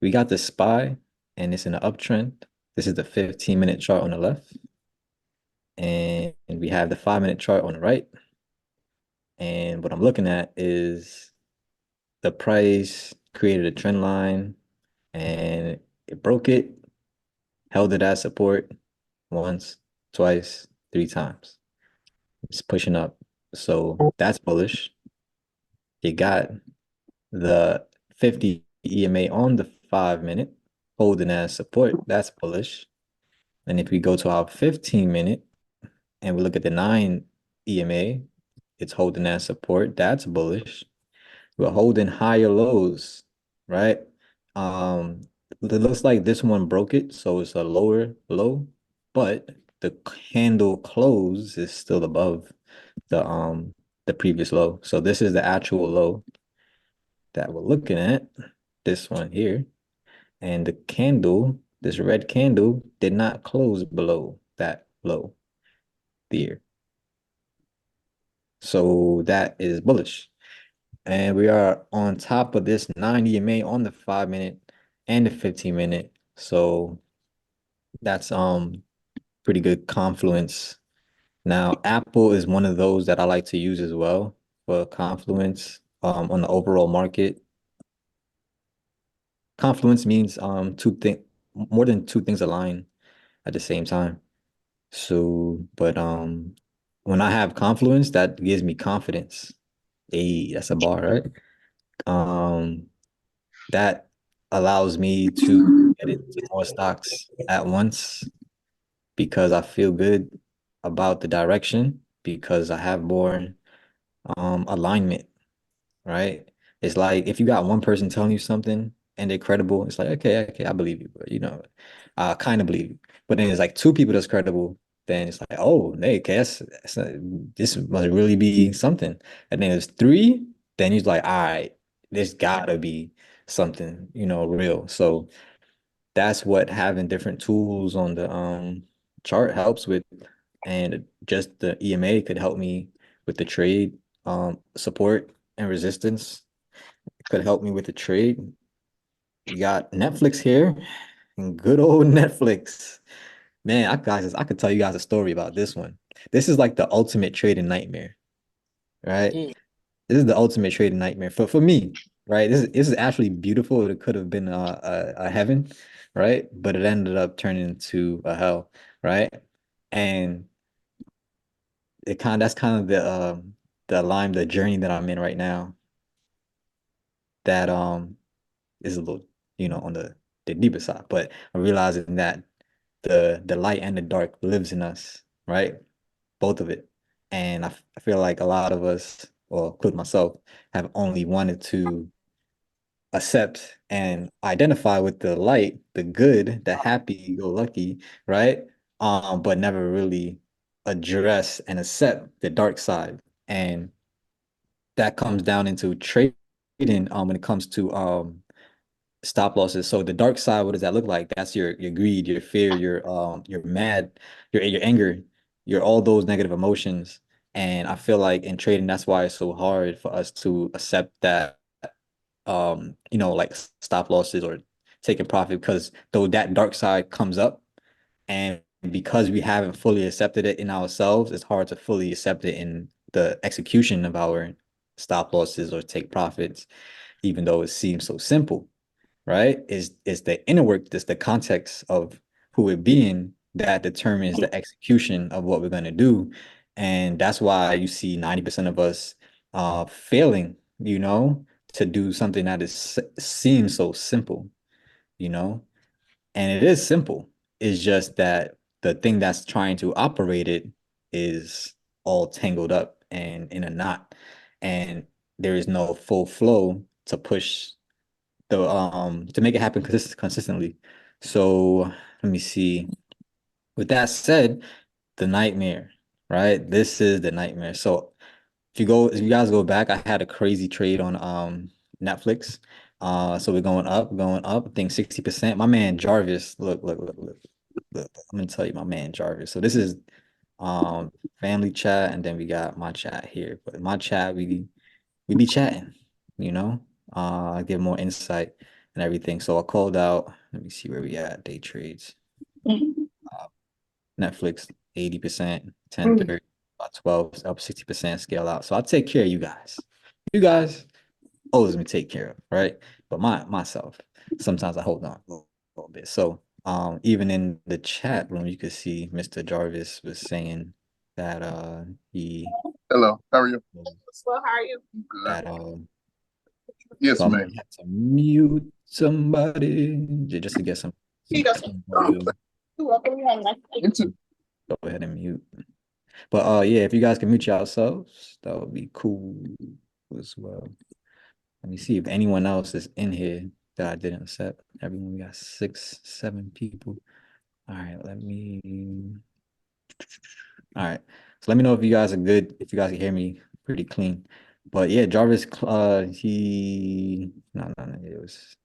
we got the SPY and it's in an uptrend. This is the 15-minute chart on the left. And we have the 5-minute chart on the right. And what I'm looking at is the price created a trend line and it broke it, held it as support once, twice, three times. It's pushing up. So that's bullish. You got the 50 EMA on the 5-minute, holding as support. That's bullish. And if we go to our 15-minute and we look at the 9 EMA, it's holding as support. That's bullish. We're holding higher lows, right? Um, it looks like this one broke it, so it's a lower low, but the candle close is still above the previous low. So this is the actual low that we're looking at, this one here. And the candle, this red candle, did not close below that low there. So that is bullish. And we are on top of this 9 EMA on the 5-minute and the 15-minute. So that's pretty good confluence. Now, Apple is one of those that I like to use as well for confluence on the overall market. Confluence means two things, more than two things align at the same time. So, but when I have confluence, that gives me confidence. Hey, that's a bar, right? Um, that allows me to get into more stocks at once because I feel good about the direction because I have more alignment, right? It's like if you got one person telling you something and they're credible, it's like, okay, I believe you, but I kind of believe you. But then it's like two people that's credible, then it's like, oh, hey, okay, this must really be something. And then there's three, then he's like, all right, there's gotta be something, real. So that's what having different tools on the chart helps with. And just the EMA could help me with the trade support and resistance. It could help me with the trade. We got Netflix here and good old Netflix. Man, I could tell you guys a story about this one. This is like the ultimate trading nightmare, right? Mm. This is the ultimate trading nightmare for me, right? This is actually beautiful. It could have been a heaven, right? But it ended up turning into a hell, right? And that's kind of the journey that I'm in right now. That is a little, on the deeper side, but I'm realizing that the light and the dark lives in us, right? Both of it. And I feel like a lot of us, or include myself, have only wanted to accept and identify with the light, the good, the happy go lucky, right? But never really address and accept the dark side. And that comes down into trading when it comes to stop losses. So the dark side, what does that look like? That's your greed, your fear, your mad, your anger, your all those negative emotions. And I feel like in trading, that's why it's so hard for us to accept that like stop losses or taking profit because though that dark side comes up and because we haven't fully accepted it in ourselves, it's hard to fully accept it in the execution of our stop losses or take profits, even though it seems so simple, right? Is the inner work, just the context of who we're being that determines the execution of what we're going to do. And that's why you see 90% of us failing, to do something that seems so simple, you know? And it is simple. It's just that the thing that's trying to operate it is all tangled up and in a knot. And there is no full flow to push to make it happen consistently. So let me see. With that said, the nightmare, right? This is the nightmare. So if you guys go back, I had a crazy trade on Netflix. So we're going up, I think 60%. My man Jarvis, look. I'm gonna tell you my man Jarvis. So this is family chat, and then we got my chat here. But my chat, we be chatting, you know, give more insight. and everything. So I called out. Let me see where we at. Day trades. Uh, Netflix 80%, 1030, about 12, up 60% scale out. So I'll take care of you guys. You guys always me take care of, right? But myself, sometimes I hold on a little bit. So even in the chat room, you could see Mr. Jarvis was saying that he Hello, how are you? Well, how are you? Good. that Yes, so I'm ma'am. gonna have to mute somebody just to get Here you some go. clean audio. You're welcome. You have a nice day. You too. Go ahead and mute. But yeah, if you guys can mute yourselves, that would be cool as well. Let me see if anyone else is in here that I didn't accept. Everyone, we got 6, 7 people. All right, let me. All right, so let me know if you guys are good. If you guys can hear me pretty clean. But yeah, Jarvis, he no, it was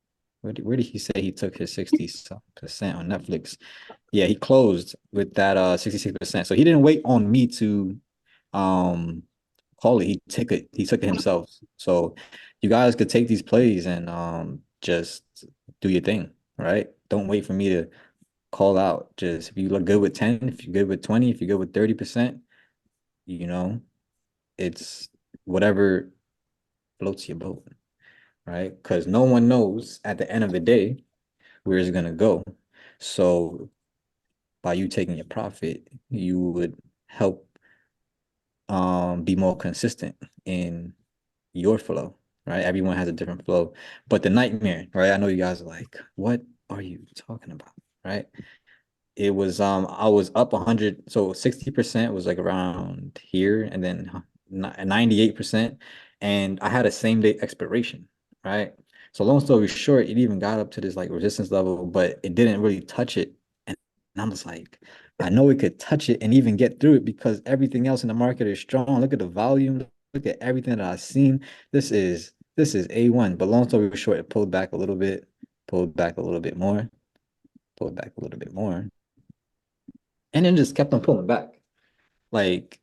where did he say he took his 60% on Netflix? Yeah, he closed with that 66%. So he didn't wait on me to um call it. He took it himself. So you guys could take these plays and just do your thing, right? Don't wait for me to call out. Just if you look good with 10, if you're good with 20, if you're good with 30%, you know, it's whatever floats your boat, right? Because no one knows at the end of the day where it's gonna go. So by you taking your profit, you would help be more consistent in your flow, right? Everyone has a different flow. But the nightmare, right? I know you guys are like, what are you talking about? Right? It was I was up 100, so 60% was like around here, and then 98%, and I had a same day expiration, right? So long story short, it even got up to this like resistance level, but it didn't really touch it. And I'm just like, I know it could touch it and even get through it because everything else in the market is strong. Look at the volume, look at everything that I've seen. This is A1. But long story short, it pulled back a little bit, pulled back a little bit more, pulled back a little bit more, and then just kept on pulling back. Like,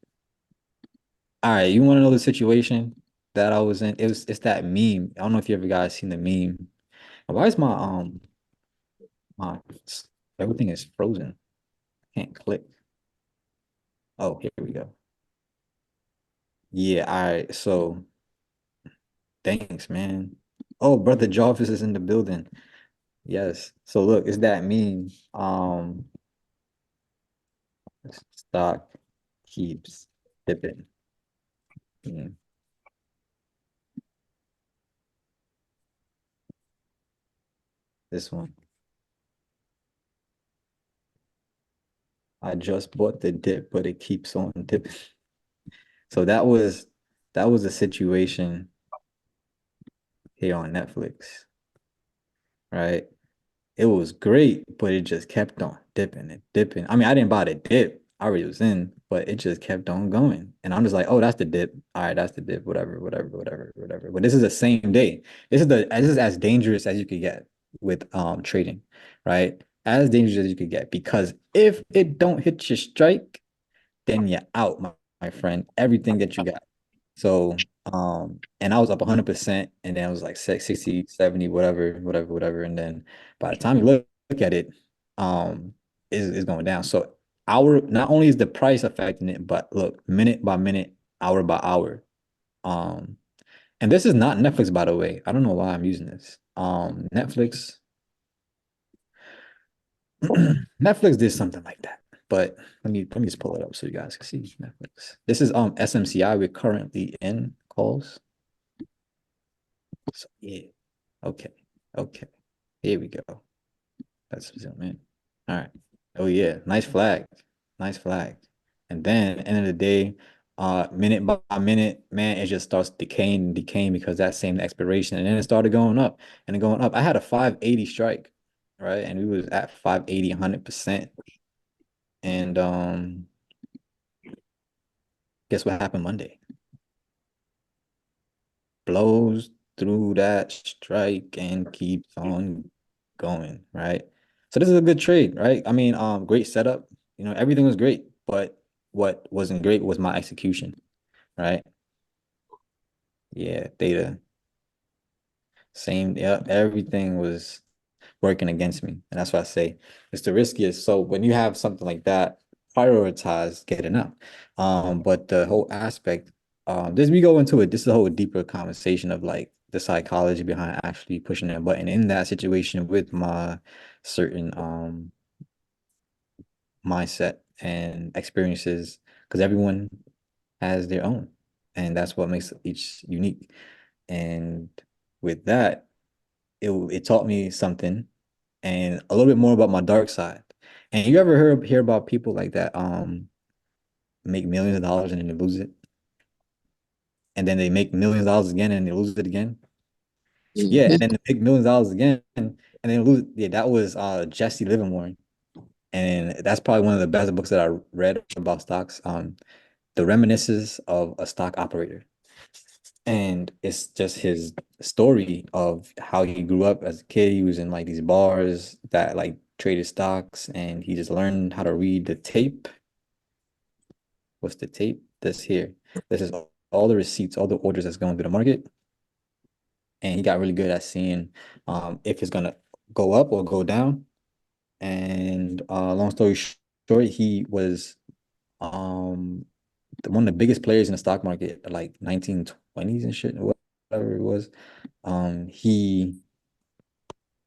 all right, you want to know the situation that I was in? It's that meme. I don't know if you ever guys seen the meme. Why is my everything is frozen? I can't click. Oh, here we go. Yeah, all right. So thanks, man. Oh, brother Jarvis is in the building. Yes. So look, it's that meme. Stock keeps dipping. Hmm. This one. I just bought the dip, but it keeps on dipping. So that was a situation here on Netflix, right? It was great, but it just kept on dipping and dipping. I mean, I didn't buy the dip. I already was in, but it just kept on going. And I'm just like, oh, that's the dip. All right, that's the dip, whatever, whatever, whatever, whatever. But this is the same day. This is as dangerous as you could get with trading, right? As dangerous as you could get. Because if it don't hit your strike, then you're out, my friend. Everything that you got. So, and I was up 100%, and then it was like 60, 70, whatever, whatever, whatever. And then by the time you look at it, is going down. So not only is the price affecting it, but look, minute by minute, hour by hour. Um, and this is not Netflix, by the way. I don't know why I'm using this. Netflix, Netflix did something like that. But let me just pull it up so you guys can see Netflix. This is SMCI. We're currently in calls. So yeah. Okay. Okay. Here we go. Let's zoom in. All right. Oh yeah. Nice flag. Nice flag. And then end of the day, minute by minute, man, it just starts decaying and decaying because that same expiration. And then it started going up and going up. I had a 580 strike, right? And we was at 580, 100%. And guess what happened Monday? Blows through that strike and keeps on going, right? So this is a good trade, right? I mean, great setup. Everything was great, but what wasn't great was my execution, right? Yeah, data. Same, yeah, everything was working against me. And that's why I say it's the riskiest. So when you have something like that, prioritize getting up. But the whole aspect, this we go into it, this is a whole deeper conversation of like the psychology behind actually pushing that button in that situation with my certain mindset and experiences, because everyone has their own, and that's what makes each unique. And with that, it taught me something and a little bit more about my dark side. And you ever hear about people like that make millions of dollars and then they lose it? And then they make millions of dollars again and they lose it again? Yeah, and then they make millions of dollars again and then lose it. Yeah, that was Jesse Livermore. And that's probably one of the best books that I read about stocks. The Reminiscences of a Stock Operator. And it's just his story of how he grew up as a kid. He was in like these bars that like traded stocks, and he just learned how to read the tape. What's the tape? This here. This is all the receipts, all the orders that's going through the market. And he got really good at seeing if it's gonna go up or go down. And long story short, he was one of the biggest players in the stock market, like 1920s and shit, whatever it was. He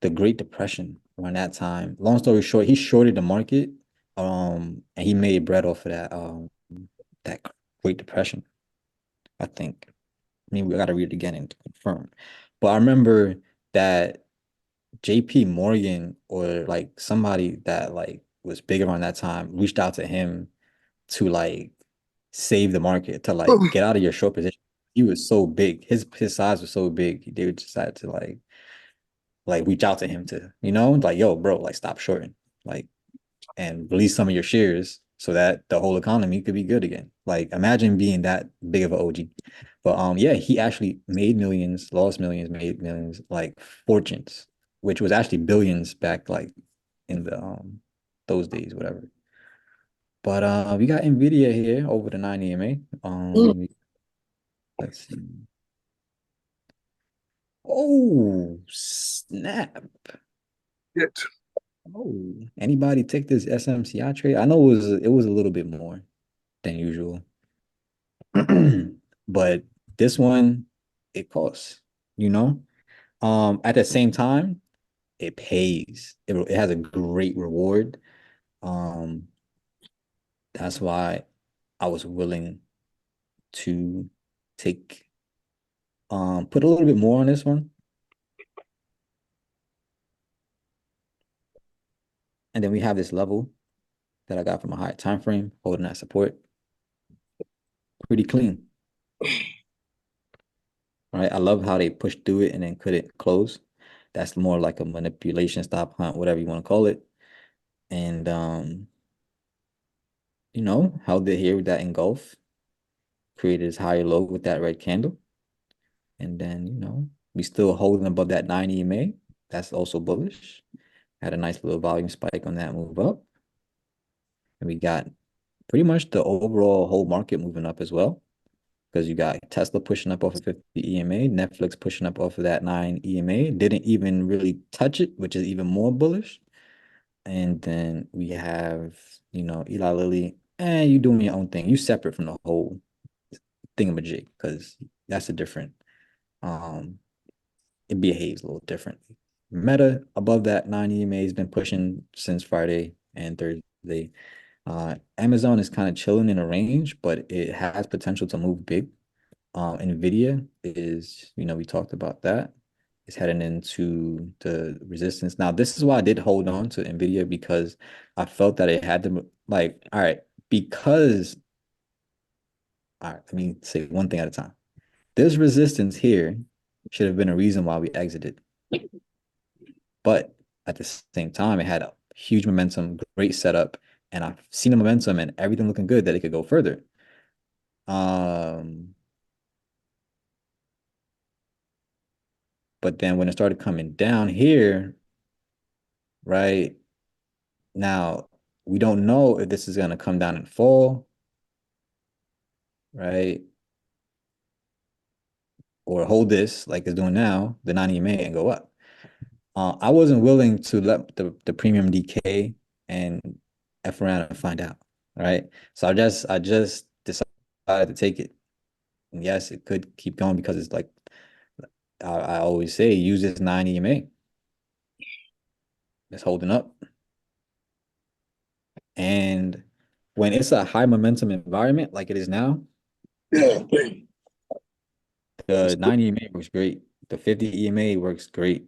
the Great Depression around that time. Long story short, he shorted the market, and he made bread off of that Great Depression, I think. I mean, we got to read it again and confirm. But I remember that JP Morgan or like somebody that like was big around that time reached out to him to like save the market, to like get out of your short position. He was so big. His size was so big. They decided to like reach out to him to, like, yo, bro, like stop shorting, like, and release some of your shares so that the whole economy could be good again. Like, imagine being that big of an OG. But yeah, he actually made millions, lost millions, made millions, like fortunes, which was actually billions back like in the those days, whatever. But we got Nvidia here over the 9 EMA. Let's see. Oh, snap. It. Oh, anybody take this SMCI trade? I know it was a little bit more than usual. But this one, it costs, you know? At the same time, it pays. It has a great reward. Um, that's why I was willing to take put a little bit more on this one. And then we have this level that I got from a higher time frame, holding that support. Pretty clean. Right? I love how they pushed through it and then couldn't close. That's more like a manipulation stop hunt, whatever you want to call it. And held it here with that engulf, created this higher low with that red candle. And then, we still holding above that 9 EMA. That's also bullish. Had a nice little volume spike on that move up. And we got pretty much the overall whole market moving up as well, because you got Tesla pushing up off of 50 EMA, Netflix pushing up off of that 9 EMA, didn't even really touch it, which is even more bullish. And then we have, Eli Lilly, and you doing your own thing. You separate from the whole thingamajig, because that's a different, it behaves a little differently. Meta above that 9 EMA has been pushing since Friday and Thursday. Amazon is kind of chilling in a range, but it has potential to move big. Nvidia is, we talked about that. It's heading into the resistance. Now, this is why I did hold on to Nvidia, because I felt that it had to, like, all right, let me say one thing at a time. This resistance here should have been a reason why we exited. But at the same time, it had a huge momentum, great setup, and I've seen the momentum and everything looking good that it could go further. But then when it started coming down here, right now, we don't know if this is going to come down and fall, right? or hold this like it's doing now, the 90 EMA, and go up. I wasn't willing to let the premium decay and F around and find out, right? So I just decided to take it. And yes, it could keep going because it's like I always say, use this 90 EMA. It's holding up. And when it's a high momentum environment like it is now, Yeah. the 90 EMA works great. The 50 EMA works great.